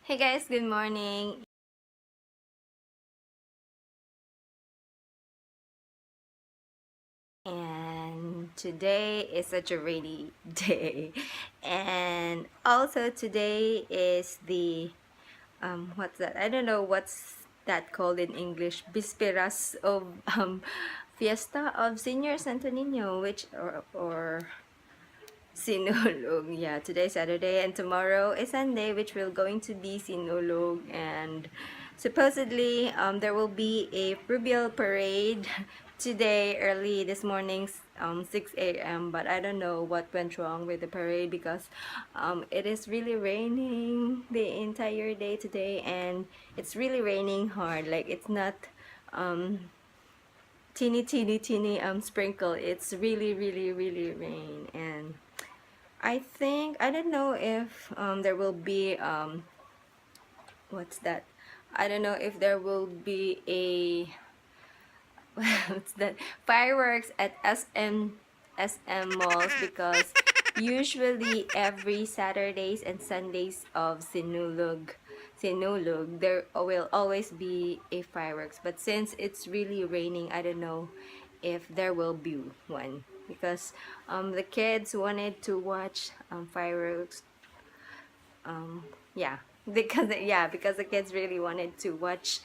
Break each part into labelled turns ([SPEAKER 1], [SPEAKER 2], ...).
[SPEAKER 1] Hey guys, good morning. And today is such a rainy day. And also today is the what's that? I don't know what's that called in English. Bisperas of Fiesta of Senior Santo Niño, which or Sinulog. Yeah, today's Saturday and tomorrow is Sunday, which will going to be Sinulog. And supposedly there will be a Rubial parade today early this morning, 6 a.m. But I don't know what went wrong with the parade because it is really raining the entire day today, and it's really raining hard. Like it's not teeny sprinkle. It's really rain. And I think I don't know if there will be what's that? I don't know if there will be a what's that? Fireworks at SM malls because usually every Saturdays and Sundays of Sinulog there will always be a fireworks. But since it's really raining, I don't know if there will be one because the kids wanted to watch fireworks. Yeah, because the kids really wanted to watch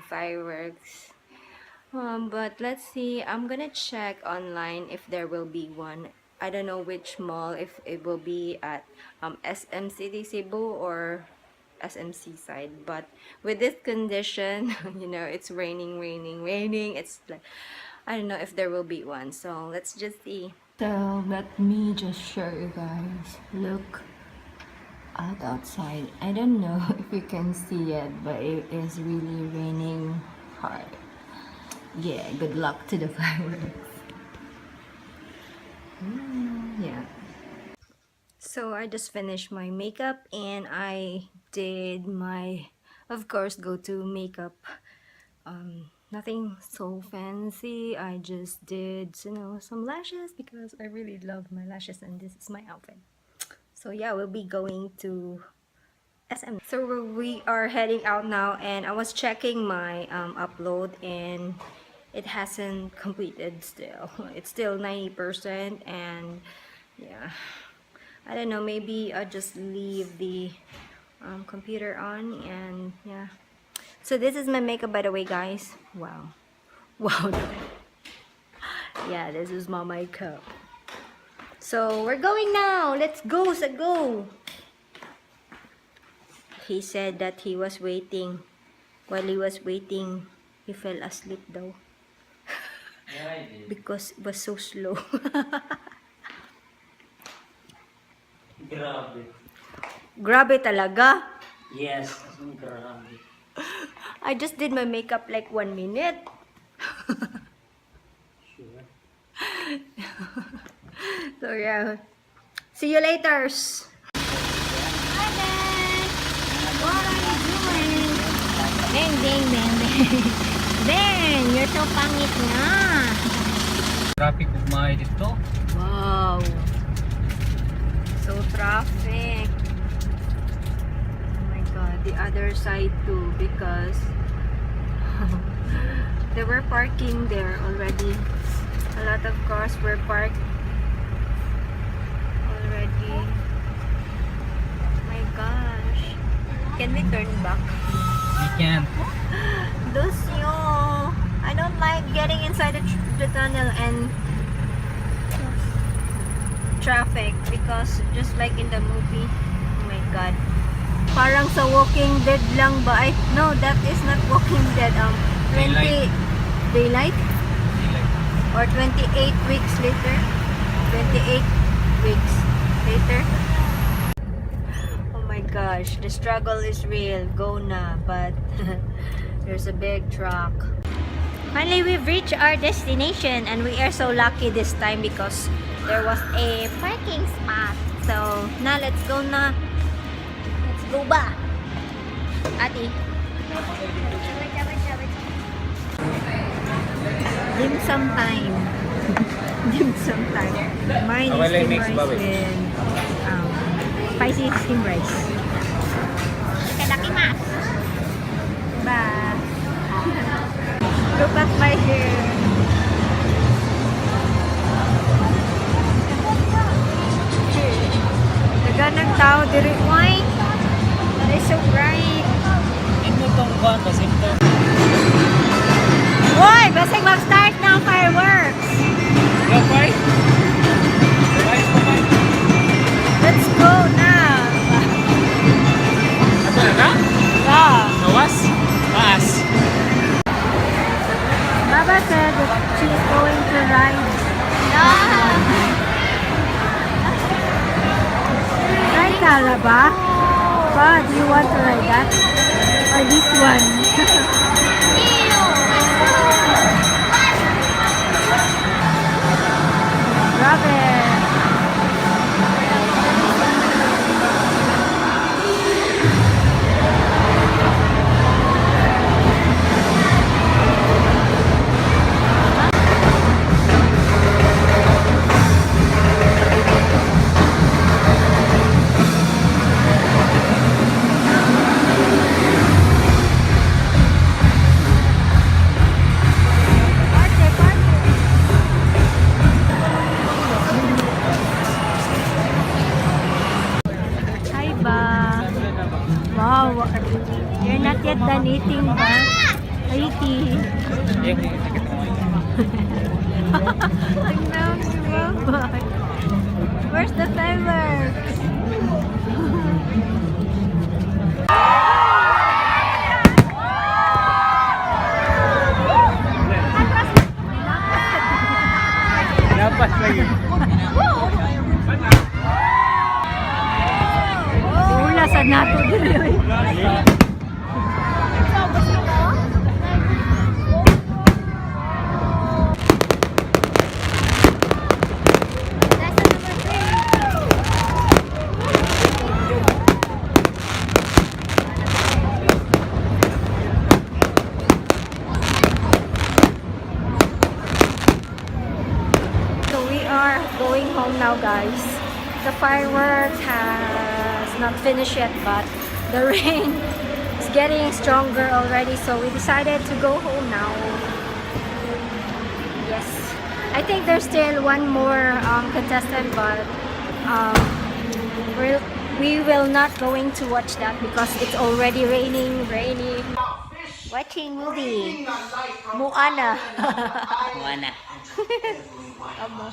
[SPEAKER 1] fireworks. But let's see. I'm gonna check online if there will be one. I don't know which mall, if it will be at SM City Cebu or SMC side. But with this condition, it's raining. It's like I don't know if there will be one. So let's just see. So let me just show you guys. Look outside. I don't know if you can see it, but it is really raining hard. Yeah, good luck to the fireworks. Yeah. So I just finished my makeup and I did my, of course, go-to makeup. Nothing so fancy. I just did, some lashes because I really love my lashes and this is my outfit. So yeah, we'll be going to SM. So we are heading out now and I was checking my upload and it hasn't completed still. It's still 90% and yeah. I don't know, maybe I'll just leave the computer on and yeah. So this is my makeup, by the way, guys. Wow. Wow. Yeah, this is my makeup. So we're going now. Let's go, go. He said that he was waiting. While he was waiting, he fell asleep though.
[SPEAKER 2] Yeah, I did.
[SPEAKER 1] Because it was so slow.
[SPEAKER 2] Grabe.
[SPEAKER 1] Grabe talaga.
[SPEAKER 2] Yes, grabe.
[SPEAKER 1] I just did my makeup like 1 minute.
[SPEAKER 2] Sure.
[SPEAKER 1] So yeah. See you later. Hi Ben. What are you doing? Bang, bang, bang, bang. Ben, you're so pangit nga.
[SPEAKER 2] Traffic ugmay dito.
[SPEAKER 1] Wow. So traffic. Oh my god, the other side too because they were parking there already. A lot of cars were parked already. Oh my gosh. Can we turn back?
[SPEAKER 2] We can't.
[SPEAKER 1] Lucio, I don't like getting inside the tunnel and traffic because just like in the movie, oh my god, parang sa Walking Dead lang ba? No, that is not Walking Dead. 20 daylight or 28 weeks later. 28 weeks later. Oh my gosh, the struggle is real. Go na, but there's a big truck. Finally, we've reached our destination and we are so lucky this time because there was a parking spot. So, now let's go na. Let's go ba? Ati. Dim sum time. Dim sum time. Mine is steamed rice with spicy steamed rice. Kalaki wow, did it white? That is so bright.
[SPEAKER 2] Ito tong buwan kasi ito.
[SPEAKER 1] Boy, basig mag-start ng fireworks.
[SPEAKER 2] Go fight. Fight pa ba?
[SPEAKER 1] Let's go now.
[SPEAKER 2] Ato na ka?
[SPEAKER 1] Yeah.
[SPEAKER 2] Nawas? Taas.
[SPEAKER 1] Baba said that she's going to ride. Ride Calaba? Pa, do you want to ride that? Or this one? Grabe. Hi, ba? Wow, you're not yet done eating, ba? Haiti. Ang dami, bye. Where's the fireworks?
[SPEAKER 2] Dapat lagi.
[SPEAKER 1] Ulasan nato dili. So we are going home now, guys. The fireworks has not finished yet, but the rain is getting stronger already, so we decided to go home now. Yes, I think there's still one more contestant, but we will not going to watch that because it's already raining. Watching movie Moana.
[SPEAKER 2] Moana.
[SPEAKER 1] Amo.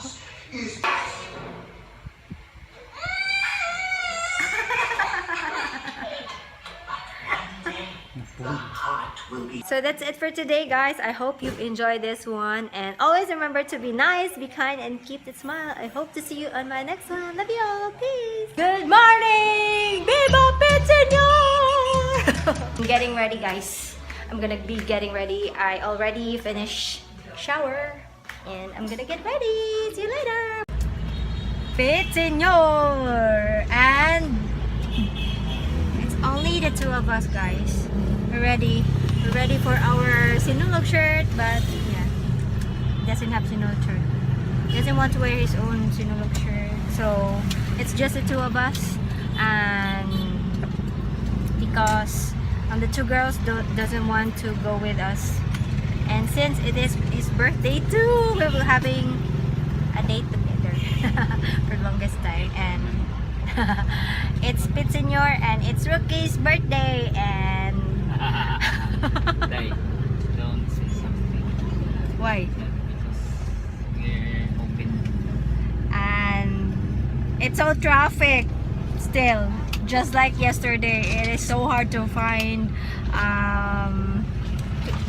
[SPEAKER 1] So that's it for today, guys. I hope you've enjoyed this one, and always remember to be nice, be kind, and keep the smile. I hope to see you on my next one. Love you all. Peace. Good morning, Viva Pit Senyor. I'm getting ready, guys. I'm gonna be getting ready. I already finished shower, and I'm gonna get ready. See you later. Pit Senyor, and it's only the two of us, guys. We're ready. We're ready for our Sinulog shirt, but yeah, he doesn't have Sinulog shirt. He doesn't want to wear his own Sinulog shirt, so it's just the two of us. And because the two girls doesn't want to go with us, and since it is his birthday too, we will having a date together for longest time. And it's Pit Senyor and it's Rookie's birthday, and
[SPEAKER 2] Dai, don't say something.
[SPEAKER 1] why?
[SPEAKER 2] Because we're open.
[SPEAKER 1] And it's all traffic still, just like yesterday. It is so hard to find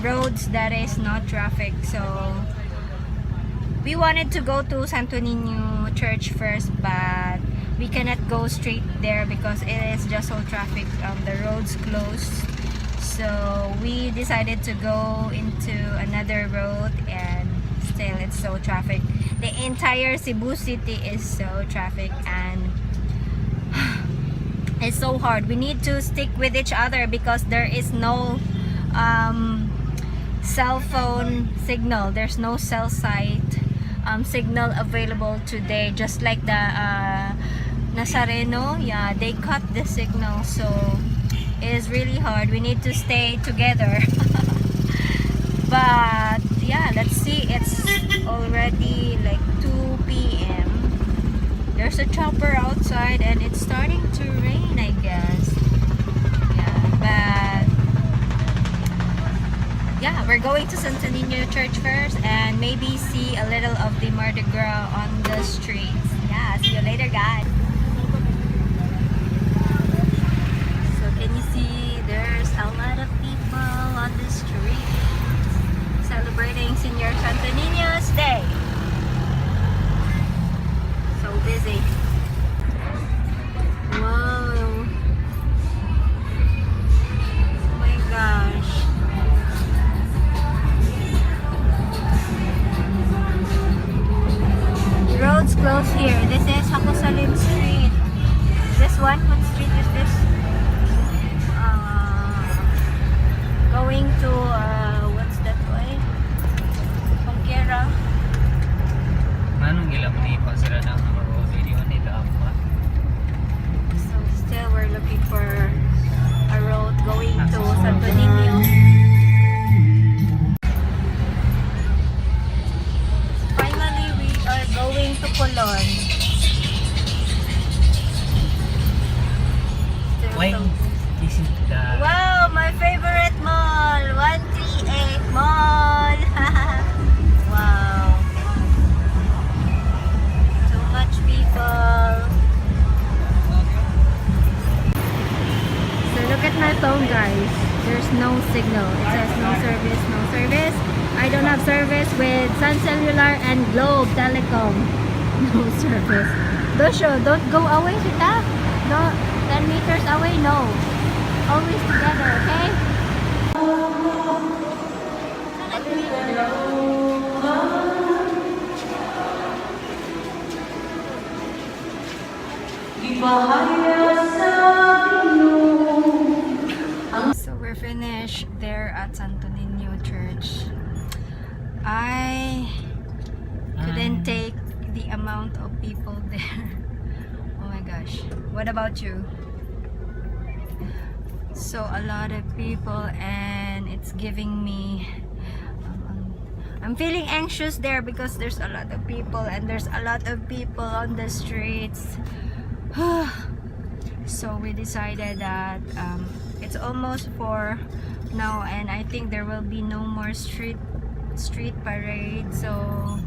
[SPEAKER 1] roads that is not traffic. So we wanted to go to Santo Niño Church first, but we cannot go straight there because it is just all traffic. The road's closed, so we decided to go into another road, and still it's so traffic. The entire Cebu City is so traffic, and it's so hard. We need to stick with each other because there is no cell phone signal. There's no cell site signal available today, just like the Nazareno. Yeah, they cut the signal, so it is really hard. We need to stay together. But yeah, let's see. It's already like 2 p.m. There's a chopper outside and it's starting to rain, I guess. Yeah, but yeah, we're going to Santo Niño Church first and maybe see a little of the Mardi Gras on the streets. Yeah, see you later, guys. So can you see there's a lot of people on the street celebrating Senyor Santo Niño's Day. So busy. Whoa. Oh my gosh. The road's closed here. This is Hakusalim Street. This one, what street is this? Going to, what's that way? Conquera.
[SPEAKER 2] Manong ilang ni pa sila na ang video nila apa.
[SPEAKER 1] So still we're looking for a road going to Santo Niño. Finally, we are going to Colon. Still
[SPEAKER 2] Why
[SPEAKER 1] so-
[SPEAKER 2] is it the
[SPEAKER 1] Wow, my favorite mall, 138 Mall. Wow. So much people. So look at my phone, guys. There's no signal. It says no service, no service. I don't have service with Sun Cellular and Globe Telecom. No service. Dosho, don't go away, Sita. No, 10 meters away, no. Always together, okay? So we're finished there at Santo Niño Church. I couldn't take the amount of people there. Oh my gosh. What about you? So a lot of people and it's giving me I'm feeling anxious there because there's a lot of people and there's a lot of people on the streets. So we decided that it's almost 4 now and I think there will be no more street parade. So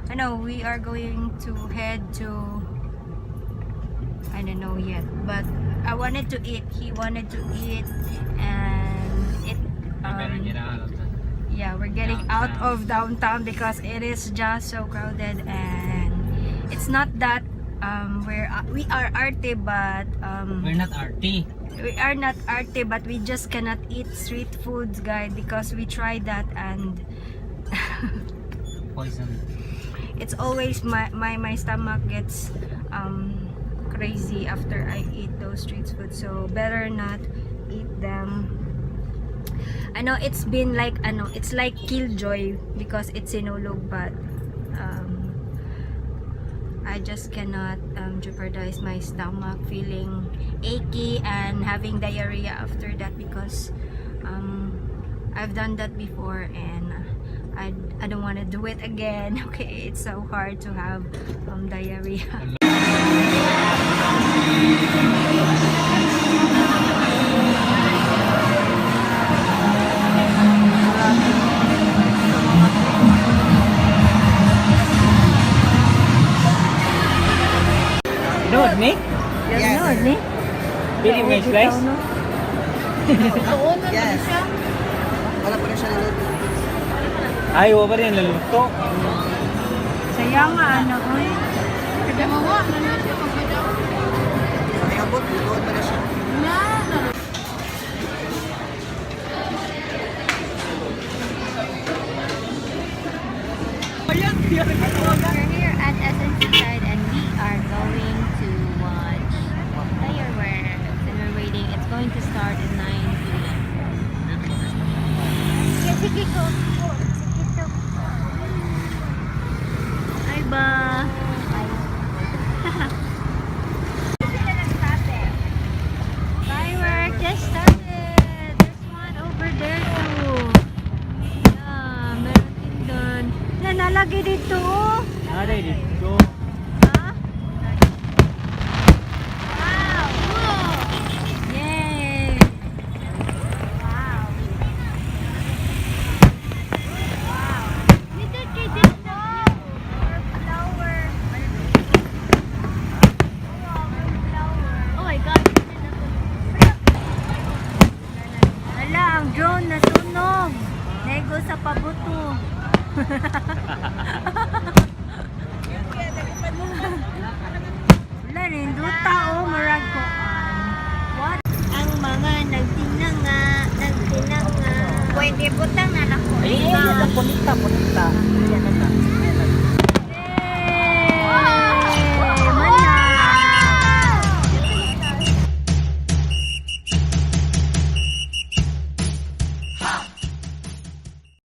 [SPEAKER 1] I know we are going to head to, I don't know yet, but I wanted to eat. He wanted to eat, and it. Yeah, we're getting out of downtown because it is just so crowded, and it's not that we are arte, but
[SPEAKER 2] we're not arty.
[SPEAKER 1] we are not arte, but we just cannot eat street foods, guys, because we tried that and
[SPEAKER 2] Poison.
[SPEAKER 1] it's always my stomach gets crazy after I eat those street food, so better not eat them. I know it's been like it's like killjoy because it's Sinulog, but I just cannot jeopardize my stomach feeling achy and having diarrhea after that because I've done that before and I don't want to do it again. Okay, it's so hard to have diarrhea.
[SPEAKER 2] Nood ni?
[SPEAKER 1] Yes. No, ni?
[SPEAKER 2] Pili mo yung slice?
[SPEAKER 3] Yes. Wala pa rin siya niluto.
[SPEAKER 2] Ay, wala pa rin naluto.
[SPEAKER 1] Sayang nga oy.
[SPEAKER 3] May abot, niluto pa rin siya.
[SPEAKER 1] We're here at SNC side and we are going to watch fireworks and we're waiting. It's going to start at 9 p.m. Sige ko. Ay ba? Fireworks just started. There's one over there too. Yeah, meron din doon. Nalagay dito.
[SPEAKER 2] Aray dito.
[SPEAKER 1] Ha? ang drone nasunog. Nego sa pabuto. Wala rin, duta o marag ko. What? Ang mga nagtinanga. Pwede butang na lang ko.
[SPEAKER 2] Ay, punita. Yan na.